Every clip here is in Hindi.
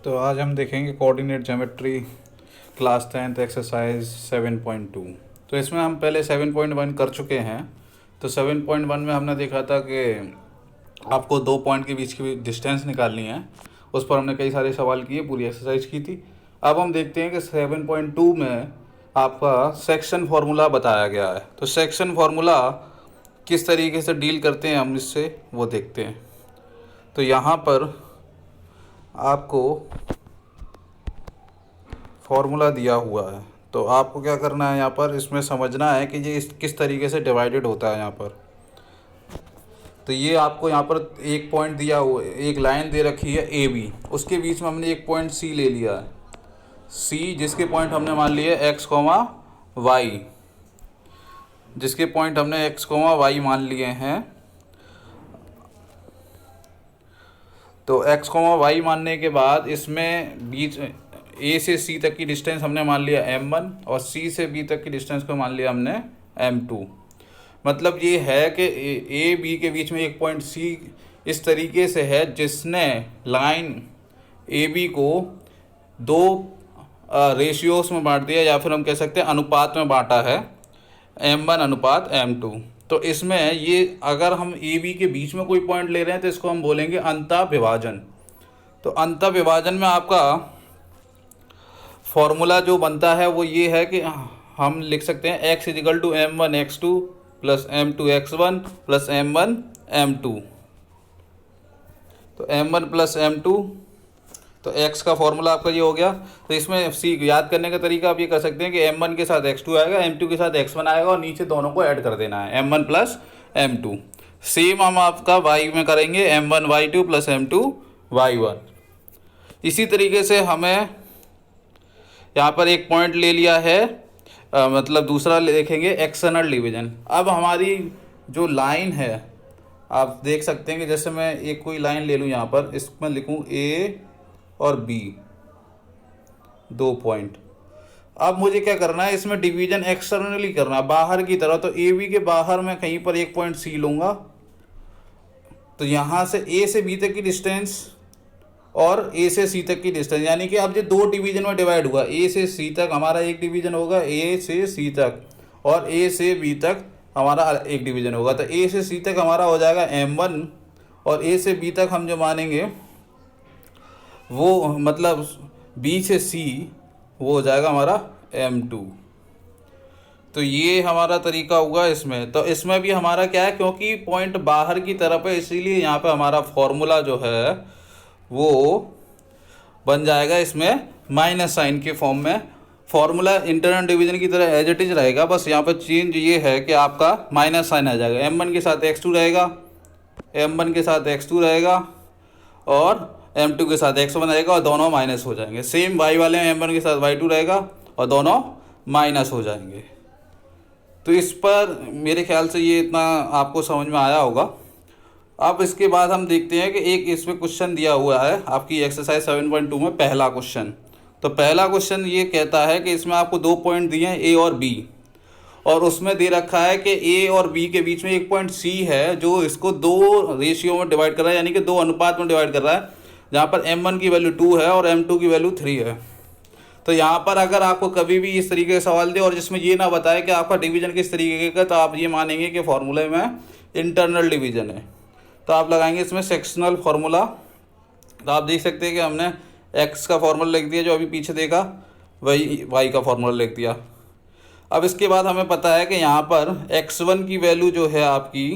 तो आज हम देखेंगे coordinate geometry class 10th exercise 7.2। तो इसमें हम पहले 7.1 कर चुके हैं। तो 7.1 में हमने देखा था कि आपको 2 पॉइंट के बीच की डिस्टेंस निकालनी है। उस पर हमने कई सारे सवाल किए, पूरी एक्सरसाइज की थी। अब हम देखते हैं कि 7.2 में आपका सेक्शन फार्मूला बताया गया है। तो सेक्शन फार्मूला किस तरीके से डील करते हैं हम इससे, वो देखते हैं। तो यहाँ पर आपको फॉर्मूला दिया हुआ है, तो आपको क्या करना है, यहाँ पर इसमें समझना है कि ये किस तरीके से डिवाइडेड होता है यहाँ पर। तो ये आपको यहाँ पर एक पॉइंट दिया हुआ है, एक लाइन दे रखी है ए बी, उसके बीच में हमने एक पॉइंट सी ले लिया है, सी जिसके पॉइंट हमने मान लिए एक्स कॉमा वाई, जिसके पॉइंट हमने एक्स कॉमा वाई मान लिए हैं। तो एक्स कॉमा वाई मानने के बाद इसमें बीच ए से सी तक की डिस्टेंस हमने मान लिया m1 और सी से बी तक की डिस्टेंस को मान लिया हमने m2। मतलब ये है कि ए बी के बीच में एक पॉइंट सी इस तरीके से है जिसने लाइन ए बी को दो रेशियोस में बांट दिया, या फिर हम कह सकते हैं अनुपात में बांटा है, m1 अनुपात m2। तो इसमें ये अगर हम ए बी के बीच में कोई पॉइंट ले रहे हैं तो इसको हम बोलेंगे अंतः विभाजन। तो अंतः विभाजन में आपका फॉर्मूला जो बनता है वो ये है कि हम लिख सकते हैं x is equal to m1 x2 plus m2 x1 plus m1 m2। तो m1 प्लस m2, तो x का फॉर्मूला आपका ये हो गया। तो इसमें सी याद करने का तरीका आप ये कर सकते हैं कि m1 के साथ x2 आएगा, m2 के साथ x1 आएगा और नीचे दोनों को ऐड कर देना है, m1 प्लस m2। सेम हम आपका y में करेंगे m1 y2 plus m2 y1। इसी तरीके से हमें यहाँ पर एक पॉइंट ले लिया है, मतलब दूसरा देखेंगे एक्सटर्नल डिवीजन। अब हमारी जो लाइन है आप देख सकते हैं कि जैसे मैं एक कोई लाइन ले लूँ, यहाँ पर इसमें लिखूँ ए और बी, 2 पॉइंट। अब मुझे क्या करना है, इसमें डिवीजन एक्सटर्नली करना है, बाहर की तरह। तो ए बी के बाहर मैं कहीं पर एक पॉइंट सी लूँगा, तो यहाँ से ए से बी तक की डिस्टेंस और ए से सी तक की डिस्टेंस, यानी कि अब ये 2 डिवीजन में डिवाइड हुआ। ए से सी तक हमारा एक डिवीजन होगा, ए से सी तक, और ए से बी तक हमारा एक डिवीजन होगा। तो ए से सी तक हमारा हो जाएगा m1 और ए से बी तक हम जो मानेंगे वो मतलब बी से सी वो हो जाएगा हमारा m2। तो ये हमारा तरीका हुआ इसमें। तो इसमें भी हमारा क्या है, क्योंकि पॉइंट बाहर की तरफ है इसीलिए यहाँ पे हमारा फॉर्मूला जो है वो बन जाएगा इसमें माइनस साइन के फॉर्म में। फॉर्मूला इंटरनल डिवीजन की तरह एज इट इज रहेगा, बस यहाँ पर चेंज ये है कि आपका माइनस साइन आ जाएगा। m1 के साथ x2 रहेगा, m1 के साथ x2 रहेगा और m2 के साथ x1 रहेगा और दोनों माइनस हो जाएंगे। सेम y वाले में m1 के साथ y2 रहेगा और दोनों माइनस हो जाएंगे। तो इस पर मेरे ख्याल से ये इतना आपको समझ में आया होगा। अब इसके बाद हम देखते हैं कि एक इसमें क्वेश्चन दिया हुआ है आपकी एक्सरसाइज 7.2 में, पहला क्वेश्चन। तो पहला क्वेश्चन ये कहता है कि इसमें आपको 2 पॉइंट दिए हैं ए और बी, और उसमें दे रखा है कि ए और बी के बीच में एक पॉइंट सी है जो इसको 2 रेशियो में डिवाइड कर रहा है, यानी कि 2 अनुपात में डिवाइड कर रहा है, जहाँ पर m1 की वैल्यू 2 है और m2 की वैल्यू 3 है। तो यहाँ पर अगर आपको कभी भी इस तरीके का सवाल दे और जिसमें ये ना बताए कि आपका डिवीजन किस तरीके का, तो आप ये मानेंगे कि फॉर्मूले में इंटरनल डिवीजन है। तो आप लगाएंगे इसमें सेक्शनल फार्मूला। तो आप देख सकते हैं कि हमने x का फार्मूला लिख दिया, जो अभी पीछे देखा वही y का फार्मूला लिख दिया। अब इसके बाद हमें पता है कि यहाँ पर x1 की वैल्यू जो है आपकी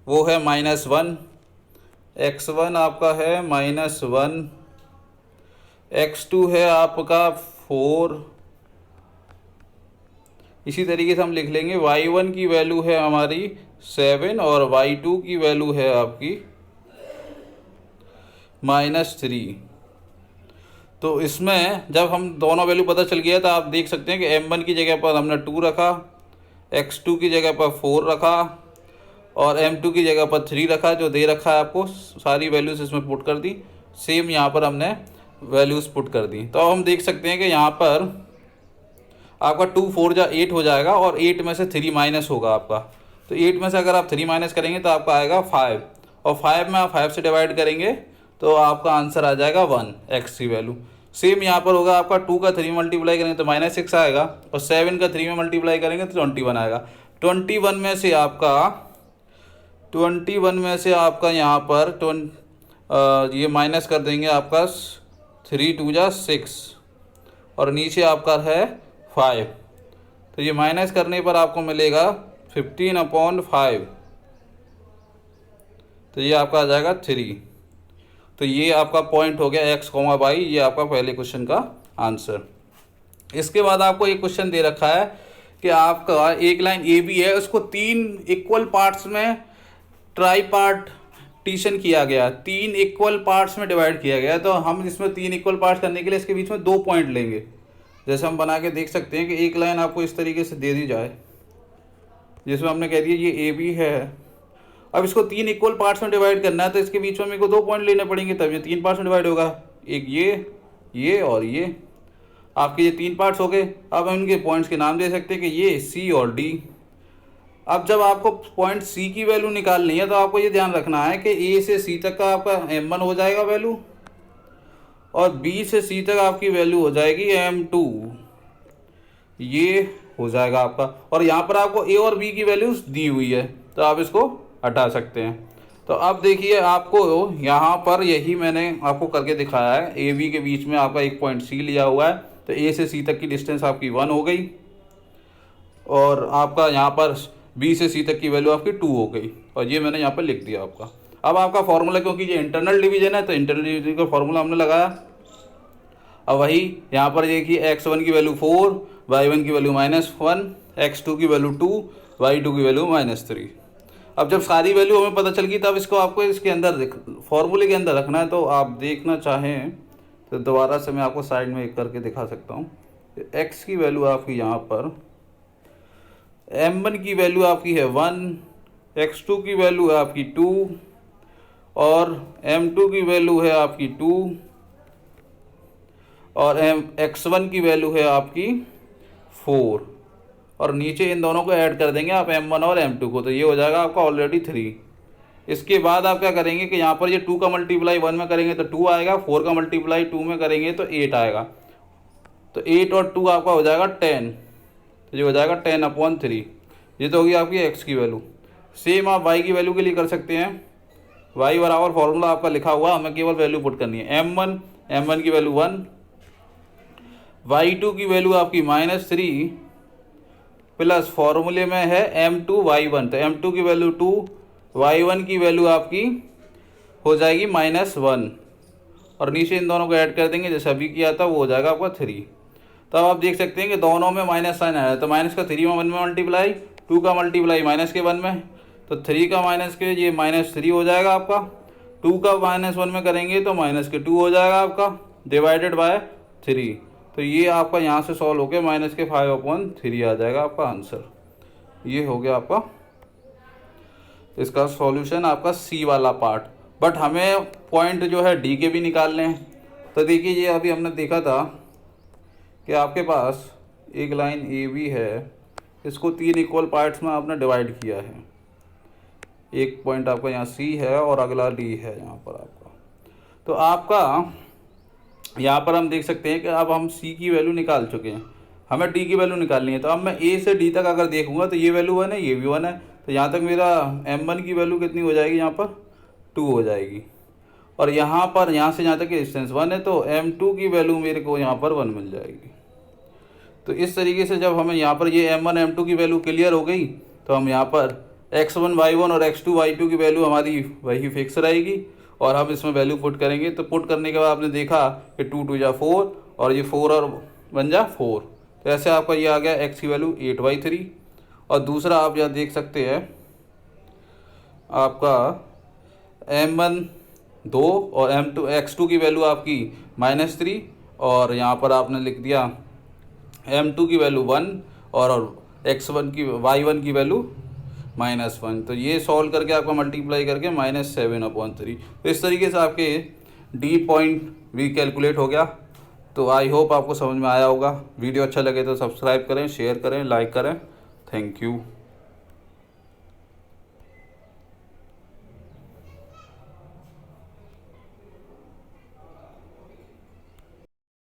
वो है -1, x1 आपका है -1, x2 है आपका 4। इसी तरीके से हम लिख लेंगे y1 की वैल्यू है हमारी 7 और y2 की वैल्यू है आपकी -3। तो इसमें जब हम दोनों वैल्यू पता चल गया तो आप देख सकते हैं कि m1 की जगह पर हमने 2 रखा, x2 की जगह पर 4 रखा और m2 की जगह पर 3 रखा, जो दे रखा है आपको। सारी वैल्यूज़ इसमें पुट कर दी, सेम यहाँ पर हमने वैल्यूज़ पुट कर दी। तो अब हम देख सकते हैं कि यहाँ पर आपका 2 4 जा 8 हो जाएगा और 8 में से 3 माइनस होगा आपका। तो 8 में से अगर आप 3 माइनस करेंगे तो आपका आएगा 5, और 5 में आप 5 से डिवाइड करेंगे तो आपका आंसर आ जाएगा 1 एक्स की वैल्यू। सेम यहाँ पर होगा आपका 2 का 3 मल्टीप्लाई करेंगे तो -6 आएगा, और 7 का 3 में मल्टीप्लाई करेंगे तो 21 आएगा। 21 में से आपका यहाँ पर ये माइनस कर देंगे आपका 3 2 जा 6, और नीचे आपका है 5, तो ये माइनस करने पर आपको मिलेगा 15/5, तो ये आपका आ जाएगा 3। तो ये आपका पॉइंट हो गया x, y, ये आपका पहले क्वेश्चन का आंसर। इसके बाद आपको एक क्वेश्चन दे रखा है कि आपका एक लाइन ए बी है, उसको 3 इक्वल पार्ट्स में ट्राईपार्टीशन किया गया, 3 इक्वल पार्ट्स में डिवाइड किया गया। तो हम इसमें 3 इक्वल पार्ट्स करने के लिए इसके बीच में 2 पॉइंट लेंगे। जैसे हम बना के देख सकते हैं कि एक लाइन आपको इस तरीके से दे दी जाए, जिसमें हमने कह दिया ये ए बी है। अब इसको 3 इक्वल पार्ट्स में डिवाइड करना है, तो इसके बीच में मेरे को 2 पॉइंट लेने पड़ेंगे, तब ये 3 पार्ट्स में डिवाइड होगा। एक ये और ये आपके ये 3 पार्ट्स हो गए। अब हम इनके पॉइंट्स के नाम दे सकते हैं कि ये सी और डी। अब जब आपको पॉइंट सी की वैल्यू निकालनी है, तो आपको ये ध्यान रखना है कि ए से सी तक का आपका m1 हो जाएगा वैल्यू, और बी से सी तक आपकी वैल्यू हो जाएगी m2, ये हो जाएगा आपका। और यहाँ पर आपको ए और बी की वैल्यूज दी हुई है, तो आप इसको हटा सकते हैं। तो अब देखिए आपको यहाँ पर यही मैंने आपको करके दिखाया है, ए बी के बीच में आपका एक पॉइंट सी लिया हुआ है, तो ए से सी तक की डिस्टेंस आपकी 1 हो गई, और आपका यहाँ पर बी से सी तक की वैल्यू आपकी 2 हो गई, और ये मैंने यहाँ पर लिख दिया आपका। अब आपका फॉर्मूला, क्योंकि ये इंटरनल डिवीजन है, तो इंटरनल डिवीजन का फॉर्मूला हमने लगाया। अब वही यहाँ पर देखिए x1 की वैल्यू 4, y1 की वैल्यू -1, x2 की वैल्यू 2, y2 की वैल्यू -3। अब जब सारी वैल्यू हमें पता चल गई, तब इसको आपको इसके अंदर फॉर्मूले के अंदर रखना है। तो आप देखना चाहें तो दोबारा से मैं आपको साइड में एक करके दिखा सकता हूँ। x की वैल्यू आपकी यहाँ पर, m1 की वैल्यू आपकी है 1, x2 की वैल्यू है आपकी 2, और m2 की वैल्यू है आपकी 2, और x1 की वैल्यू है आपकी 4, और नीचे इन दोनों को ऐड कर देंगे आप m1 और m2 को, तो ये हो जाएगा आपका ऑलरेडी 3। इसके बाद आप क्या करेंगे कि यहाँ पर ये 2 का मल्टीप्लाई 1 में करेंगे तो 2 आएगा, 4 का मल्टीप्लाई 2 में करेंगे तो 8 आएगा, तो 8 और 2 आपका हो जाएगा 10, तो ये हो जाएगा 10/3। ये तो होगी आपकी x की वैल्यू। सेम आप y की वैल्यू के लिए कर सकते हैं। y बराबर फॉर्मूला आपका लिखा हुआ, हमें केवल वैल्यू पुट करनी है। m1 की वैल्यू 1, y2 की वैल्यू आपकी -3, प्लस फॉर्मूले में है m2 y1, तो m2 की वैल्यू 2, y1 की वैल्यू आपकी हो जाएगी -1, और नीचे इन दोनों को ऐड कर देंगे जैसे अभी किया था, वो हो जाएगा आपका 3। तो अब आप देख सकते हैं कि दोनों में माइनस साइन आया, तो माइनस का 3 में 1 में मल्टीप्लाई, 2 का मल्टीप्लाई माइनस के 1 में, तो 3 का माइनस के ये -3 हो जाएगा आपका। 2 का -1 में करेंगे तो -2 हो जाएगा आपका, डिवाइडेड बाय 3। तो ये आपका यहाँ से सॉल्व होकर -5/3 आ जाएगा आपका आंसर। ये हो गया आपका इसका सॉल्यूशन, आपका सी वाला पार्ट। बट हमें पॉइंट जो है डी के भी निकालने हैं। तो देखिए ये अभी हमने देखा था कि आपके पास एक लाइन ए बी है, इसको 3 इक्वल पार्ट्स में आपने डिवाइड किया है। एक पॉइंट आपका यहाँ सी है और अगला डी है यहाँ पर आपका। तो आपका यहाँ पर हम देख सकते हैं कि अब हम सी की वैल्यू निकाल चुके हैं, हमें डी की वैल्यू निकालनी है। तो अब मैं ए से डी तक अगर देखूंगा तो ये वैल्यू 1 है, ये भी 1 है, तो यहाँ तक मेरा m1 की वैल्यू कितनी हो जाएगी, यहाँ पर 2 हो जाएगी। और यहाँ पर यहाँ से यहाँ तक की डिस्टेंस 1 है, तो m2 की वैल्यू मेरे को यहाँ पर 1 मिल जाएगी। तो इस तरीके से जब हमें यहाँ पर ये m1 m2 की वैल्यू क्लियर हो गई, तो हम यहाँ पर x1 y1 और x2 y2 की वैल्यू हमारी वही फिक्स रहेगी, और हम इसमें वैल्यू पुट करेंगे। तो पुट करने के बाद आपने देखा कि 2 2 जा 4, और ये 4 और 1 जा 4, तो ऐसे आपका ये आ गया x की वैल्यू 8/3। और दूसरा आप यहाँ देख सकते हैं आपका m1 2 और m2 x2 की वैल्यू आपकी -3, और यहाँ पर आपने लिख दिया m2 की वैल्यू 1 और x1 की y1 की वैल्यू -1। तो ये सॉल्व करके आपका मल्टीप्लाई करके -7/3। तो इस तरीके से आपके डी पॉइंट भी कैलकुलेट हो गया। तो आई होप आपको समझ में आया होगा। वीडियो अच्छा लगे तो सब्सक्राइब करें, शेयर करें, लाइक करें। Thank you.